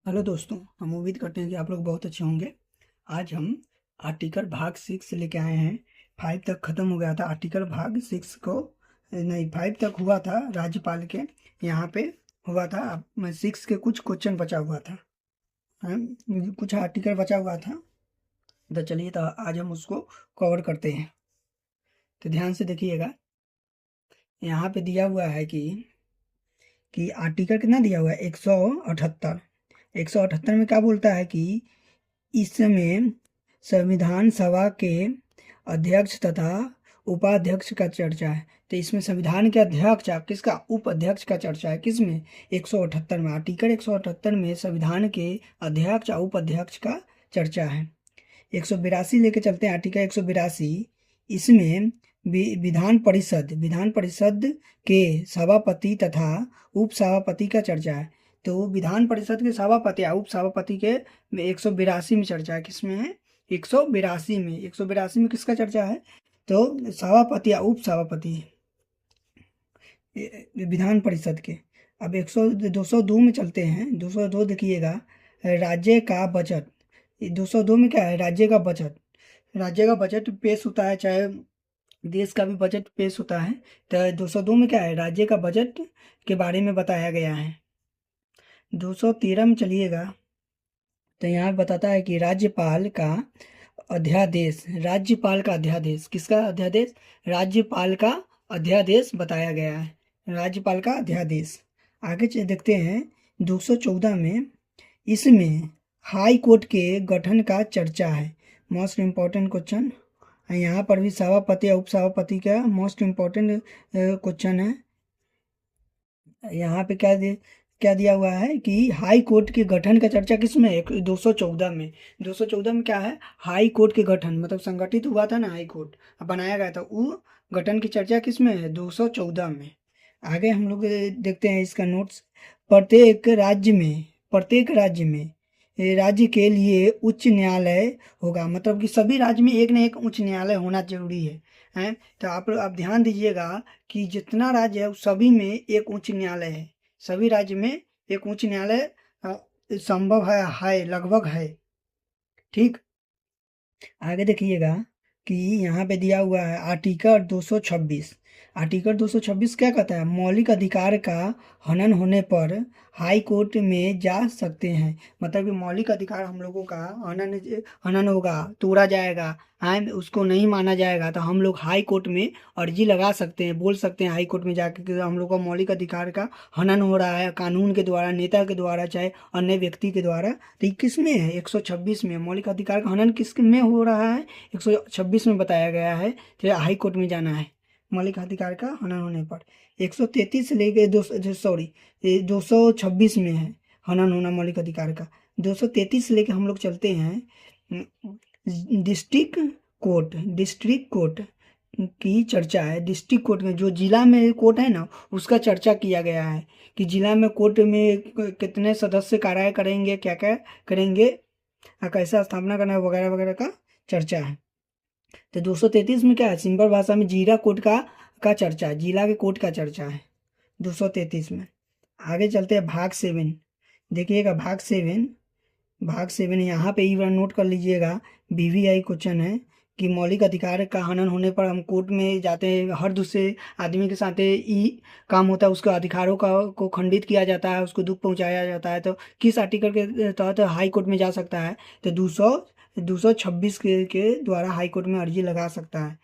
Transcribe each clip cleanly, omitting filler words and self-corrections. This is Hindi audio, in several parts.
हेलो दोस्तों, हम उम्मीद करते हैं कि आप लोग बहुत अच्छे होंगे। आज हम आर्टिकल भाग 6 लेके आए हैं। 5 तक ख़त्म हो गया था। आर्टिकल भाग 6 को नहीं, 5 तक हुआ था राज्यपाल के। यहाँ पे हुआ था 6 के कुछ क्वेश्चन बचा हुआ था। कुछ आर्टिकल बचा हुआ था। तो चलिए, तो आज हम उसको कवर करते हैं। तो ध्यान से देखिएगा, यहाँ पे दिया हुआ है कि आर्टिकल कितना दिया हुआ है, 178। 178 में क्या बोलता है कि इसमें संविधान सभा के अध्यक्ष तथा उपाध्यक्ष का चर्चा है। तो इसमें संविधान के अध्यक्ष किसका, उपाध्यक्ष का चर्चा है। किसमें, 178 में। आर्टिकल 178 में संविधान के अध्यक्ष और उपाध्यक्ष का चर्चा है। 182 लेके चलते हैं। आर्टिकल 182, इसमें विधान परिषद के सभापति तथा उप सभापति का चर्चा है। तो विधान परिषद के सभापति या उप सभापति के 182 में चर्चा है। किसमें है, 182 में। 182 में किसका चर्चा है, तो सभापति या उप सभापति विधान परिषद के। अब 202 में चलते हैं। 202 देखिएगा, राज्य का बजट। 202 में क्या है, राज्य का बजट। राज्य का बजट पेश होता है, चाहे देश का भी बजट पेश होता है। तो 202 में क्या है, राज्य का बजट के बारे में बताया गया है। 213 में चलिएगा, तो यहाँ बताता है कि राज्यपाल का अध्यादेश। राज्यपाल का अध्यादेश, किसका अध्यादेश, राज्यपाल का अध्यादेश बताया गया है। राज्यपाल का अध्यादेश। आगे देखते हैं 214 में, इसमें हाई कोर्ट के गठन का चर्चा है। Most important question. यहाँ पर भी सभापति या उप सभापति का मोस्ट इम्पोर्टेंट क्वेश्चन है। यहाँ पे क्या दिया हुआ है कि हाई कोर्ट के गठन का चर्चा किसमें है, 214 में। 214 में क्या है, हाई कोर्ट के गठन, मतलब संगठित हुआ था ना हाई कोर्ट, बनाया गया था, वो गठन की चर्चा किसमें है, 214 में। आगे हम लोग देखते हैं इसका नोट्स। प्रत्येक राज्य में राज्य के लिए उच्च न्यायालय होगा। मतलब कि सभी राज्य में एक न एक उच्च न्यायालय होना जरूरी है। हैं, तो आप ध्यान दीजिएगा कि जितना राज्य है उस सभी में एक उच्च न्यायालय है। सभी राज्य में एक उच्च न्यायालय संभव है, लगभग है। ठीक। आगे देखिएगा कि यहाँ पे दिया हुआ है आर्टिकल 226। आर्टिकल 226 क्या कहता है, मौलिक अधिकार का हनन होने पर हाई कोर्ट में जा सकते हैं। मतलब कि मौलिक अधिकार हम लोगों का हनन होगा, तोड़ा जाएगा, उसको नहीं माना जाएगा, तो हम लोग हाई कोर्ट में अर्जी लगा सकते हैं, बोल सकते हैं हाई कोर्ट में जाकर कि हम लोग का मौलिक अधिकार का हनन हो रहा है, कानून के द्वारा, नेता के द्वारा, चाहे अन्य व्यक्ति के द्वारा। तो किस में है, 126 में। मौलिक अधिकार का हनन किस में हो रहा है, 126 में बताया गया है। तो हाई कोर्ट में जाना है मौलिक अधिकार का हनन होने पर। 133 से लेके 226 में है हनन होना मौलिक अधिकार का। 233 से लेके हम लोग चलते हैं डिस्ट्रिक्ट कोर्ट की चर्चा है। डिस्ट्रिक्ट कोर्ट में जो जिला में कोर्ट है ना, उसका चर्चा किया गया है कि जिला में कोर्ट में कितने सदस्य कार्य करेंगे, क्या क्या करेंगे, कैसा स्थापना करना है, वगैरह वगैरह का चर्चा है। तो 233 में क्या है, सिंपल भाषा में जीरा कोर्ट का चर्चा है, जिला के कोर्ट का चर्चा है 233 में। आगे चलते हैं भाग 7। देखिएगा भाग 7 यहाँ पे ही नोट कर लीजिएगा। BVI क्वेश्चन है कि मौलिक अधिकार का हनन होने पर हम कोर्ट में जाते हैं, हर दूसरे आदमी के साथ ही काम होता है, उसके अधिकारों को खंडित किया जाता है, उसको दुख पहुंचाया जाता है। तो किस आर्टिकल के तहत हाई कोर्ट में जा सकता है, तो 226 के द्वारा हाई कोर्ट में अर्जी लगा सकता है।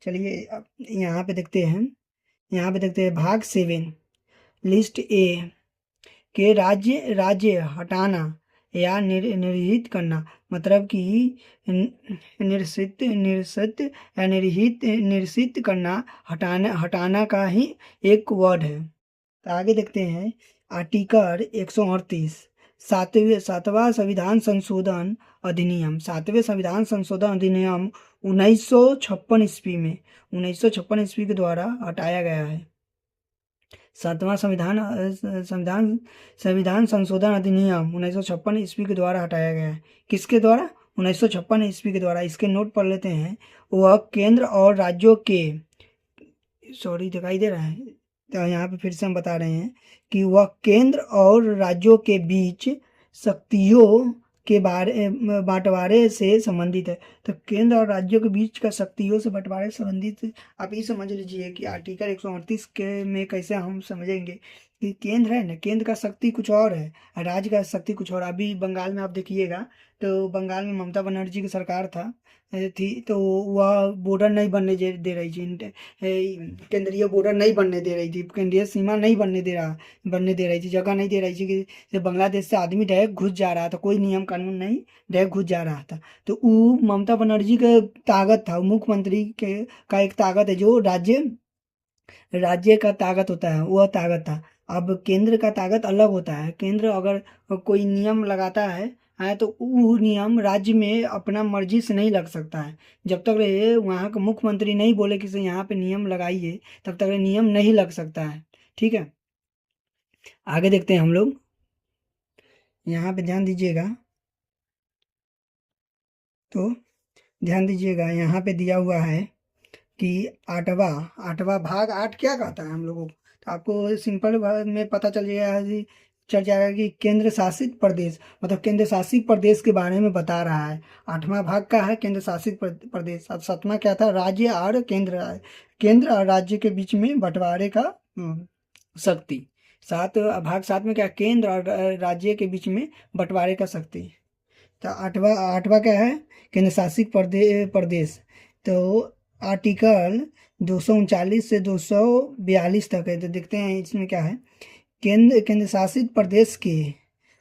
चलिए अब यहाँ पे देखते हैं भाग 7, लिस्ट ए के राज्य हटाना या निर्हित करना। मतलब कि निरसित करना, हटाना का ही एक वर्ड है। तो आगे देखते हैं आर्टिकल 138, सातवां संविधान संशोधन अधिनियम। 7वें संविधान संशोधन अधिनियम 1956 ईस्वी में, 1956 ईस्वी के द्वारा हटाया गया है। 7वां संविधान संशोधन अधिनियम 1956 ईस्वी के द्वारा हटाया गया है। किसके द्वारा, 1956 ईस्वी के द्वारा। इसके नोट पढ़ लेते हैं। वह केंद्र और राज्यों के, सॉरी दिखाई दे रहा है, तो यहाँ पे फिर से हम बता रहे हैं कि वह केंद्र और राज्यों के बीच शक्तियों के बारे बंटवारे से संबंधित है। तो केंद्र और राज्यों के बीच का शक्तियों से बंटवारे से संबंधित आप ये समझ लीजिए कि आर्टिकल 138 के में कैसे हम समझेंगे कि केंद्र है ना, केंद्र का शक्ति कुछ और है, राज्य का शक्ति कुछ और। अभी बंगाल में आप देखिएगा तो बंगाल में ममता बनर्जी की सरकार थी, तो वह बॉर्डर नहीं बनने दे रही थी, केंद्रीय बॉर्डर नहीं बनने दे रही थी, केंद्रीय सीमा नहीं बनने दे रही थी, जगह नहीं दे रही थी कि जब बांग्लादेश से आदमी डायरेक्ट घुस जा रहा था, कोई नियम कानून नहीं, डायरेक्ट घुस जा रहा था। तो वो ममता बनर्जी का ताकत था, मुख्यमंत्री के का एक ताकत है, जो राज्य का ताकत होता है, वह ताकत था। अब केंद्र का ताकत अलग होता है। केंद्र अगर कोई नियम लगाता है तो वो नियम राज्य में अपना मर्जी से नहीं लग सकता है। जब तक ये वहाँ का मुख्यमंत्री नहीं बोले कि यहाँ पे नियम लगाइए, तब तक ये नियम नहीं लग सकता है। ठीक है, आगे देखते हैं हम लोग। यहाँ पे ध्यान दीजिएगा, तो ध्यान दीजिएगा यहाँ पे दिया हुआ है कि आठवां भाग 8 क्या कहता है हम लोगों को। तो आपको सिंपल में पता चल जाएगा कि केंद्र शासित प्रदेश, मतलब केंद्र शासित प्रदेश के बारे में बता रहा है। 8वां भाग का है केंद्र शासित प्रदेश। अब 7वां क्या था, राज्य और केंद्र और राज्य के बीच में बंटवारे का शक्ति। 7 में क्या, केंद्र और राज्य के बीच में बंटवारे का शक्ति। तो आठवां क्या है, केंद्र शासित प्रदेश। तो आर्टिकल 239 से 242 तक है। तो देखते हैं इसमें क्या है। केंद्र शासित प्रदेश के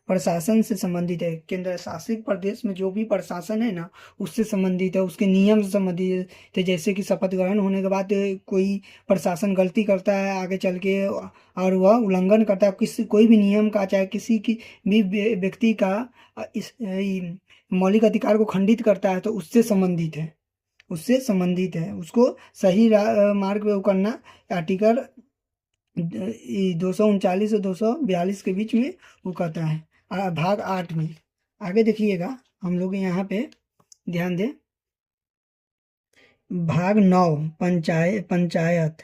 प्रशासन से संबंधित है। केंद्र शासित प्रदेश में जो भी प्रशासन है ना, उससे संबंधित है, उसके नियम से संबंधित है। तो जैसे कि शपथ ग्रहण होने के बाद कोई प्रशासन गलती करता है आगे चल के, और वह उल्लंघन करता है कोई भी नियम का, चाहे किसी की भी व्यक्ति का इस मौलिक अधिकार को खंडित करता है, तो उससे संबंधित है, उसको सही मार्ग पे करना। आर्टिकल 239 से 242 के बीच में वो कहता है, भाग 8 में। आगे देखिएगा हम लोग यहाँ पे ध्यान दें, भाग 9 पंचायत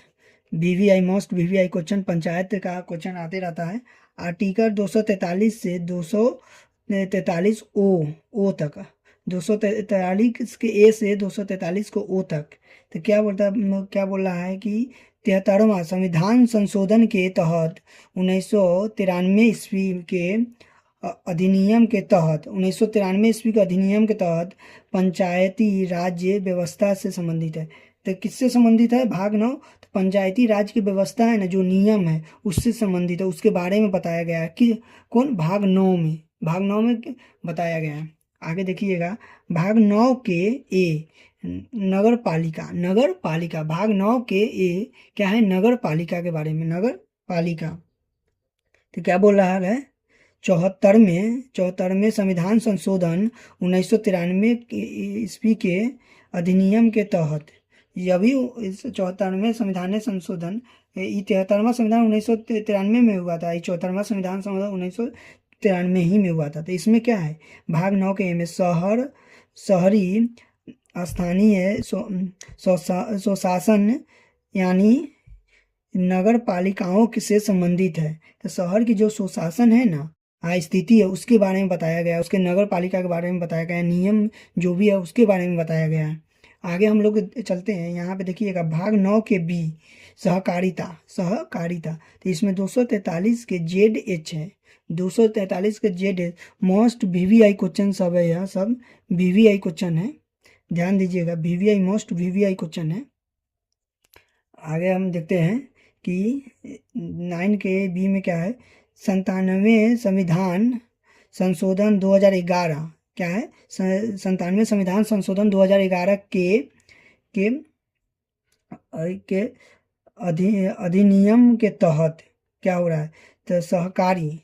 वीवीआई क्वेश्चन, पंचायत का क्वेश्चन आते रहता है। आर्टिकल 243 से 243 ओ तक, 243 के ए से 243 को ओ तक। तो क्या बोल रहा है कि 73वां संविधान संशोधन के तहत 1993 ईस्वी के अधिनियम के तहत 1993 ईस्वी के अधिनियम के तहत पंचायती राज्य व्यवस्था से संबंधित है। तो किससे संबंधित है, भाग 9। तो पंचायती राज की व्यवस्था है ना, जो नियम है उससे संबंधित है, उसके बारे में बताया गया है कि कौन, भाग 9 में बताया गया है। आगे देखिएगा, भाग 9 के ए नगर पालिका, भाग 9 के ए क्या है, नगर पालिका के बारे में, नगर पालिका। तो क्या बोल रहा है, 74वें संविधान संशोधन 1993 ईस्वी के अधिनियम के तहत, यह भी इस 74वें संविधान संशोधन, 73वां संविधान 1993 में हुआ था, 74वां संविधान संशोधन 1993 ही में हुआ था। तो इसमें क्या है, भाग 9 के में शहरी स्थानीय स्वशासन यानी नगर पालिकाओं से संबंधित है। तो शहर की जो स्वशासन है ना, स्थिति है, उसके बारे में बताया गया है, उसके नगर पालिका के बारे में बताया गया है, नियम जो भी है उसके बारे में बताया गया है। आगे हम लोग चलते हैं, यहाँ पे देखिएगा भाग 9 के बी सहकारिता। तो इसमें 243 के जेड एच है, 243 के Z H most VVI question सब है, यह सब वीवीआई क्वेश्चन है, ध्यान दीजिएगा, मोस्ट वीवीआई क्वेश्चन है। आगे हम देखते हैं कि 9 के बी में क्या है, 97वें संविधान संशोधन 2011, क्या है, 97वें संविधान संशोधन 2011 के अधिनियम के तहत क्या हो रहा है, तो सहकारी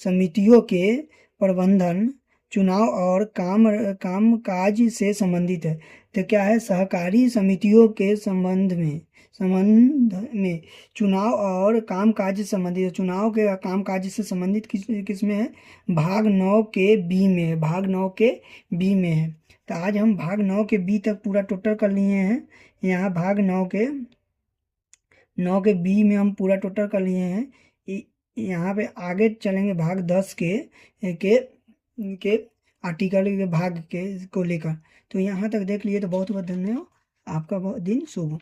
समितियों के प्रबंधन, चुनाव और कामकाज से संबंधित है। तो क्या है, सहकारी समितियों के संबंध में चुनाव और कामकाज से संबंधित है। चुनाव के कामकाज से संबंधित किस में है, भाग 9 के बी में है, भाग 9 के बी में है। तो आज हम भाग 9 के बी तक पूरा टोटल कर लिए हैं। यहाँ भाग 9 के बी में हम पूरा टोटल कर लिए हैं। यहाँ पे आगे चलेंगे भाग 10 के के आर्टिकल के भाग के को लेकर। तो यहाँ तक देख लिए तो बहुत बहुत धन्यवाद। आपका दिन शुभ हो।